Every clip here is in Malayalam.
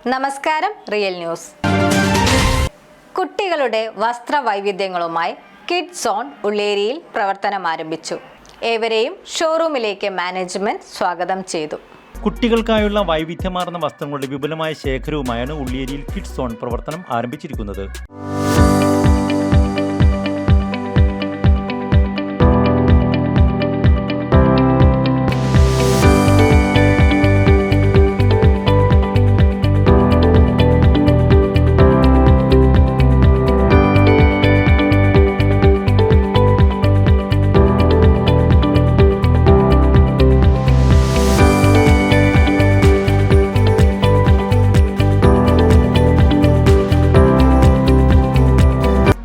നമസ്കാരം, റിയൽ ന്യൂസ്. കുട്ടികളുടെ വസ്ത്രവൈവിധ്യങ്ങളുമായി കിഡ്സ് സോൺ ഉള്ളേരിയിൽ പ്രവർത്തനം ആരംഭിച്ചു. ഏവരെയും ഷോറൂമിലേക്ക് മാനേജ്മെന്റ് സ്വാഗതം ചെയ്തു. കുട്ടികൾക്കായുള്ള വൈവിധ്യമാർന്ന വസ്ത്രങ്ങളുടെ വിപുലമായ ശേഖരവുമായാണ് ഉള്ളേരിയിൽ കിഡ്സ് സോൺ പ്രവർത്തനം ആരംഭിച്ചിരിക്കുന്നത്.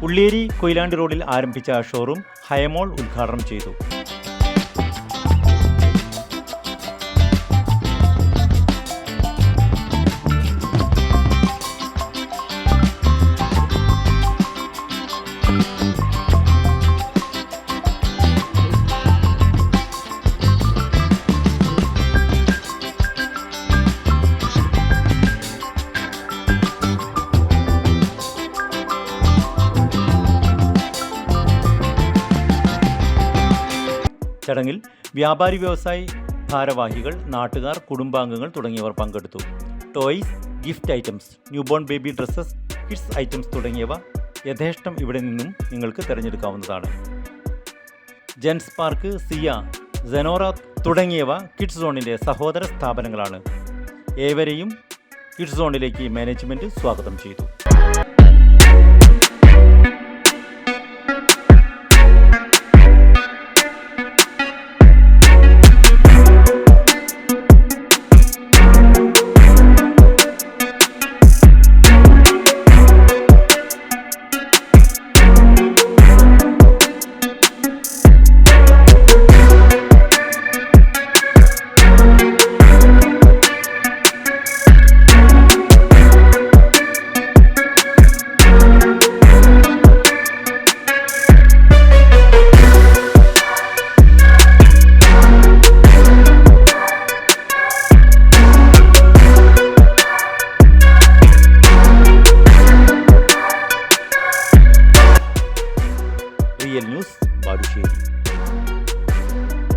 ഉള്ളേരി കൊയിലാണ്ടി റോഡിൽ ആരംഭിച്ച ഷോറൂം ഹയമോൾ ഉദ്ഘാടനം ചെയ്തു. ചടങ്ങിൽ വ്യാപാരി വ്യവസായി ഭാരവാഹികൾ, നാട്ടുകാർ, കുടുംബാംഗങ്ങൾ തുടങ്ങിയവർ പങ്കെടുത്തു. Toys, gift items, newborn baby dresses, kids items തുടങ്ങിയവ യഥേഷ്ടം ഇവിടെ നിന്നും നിങ്ങൾക്ക് തിരഞ്ഞെടുക്കാവുന്നതാണ്. ജെൻസ് പാർക്ക്, സിയ, സെനോറ തുടങ്ങിയവ കിഡ്സ് സോണിൻ്റെ സഹോദര സ്ഥാപനങ്ങളാണ്. ഏവരെയും കിഡ്സ് സോണിലേക്ക് മാനേജ്മെൻറ്റ് സ്വാഗതം ചെയ്തു.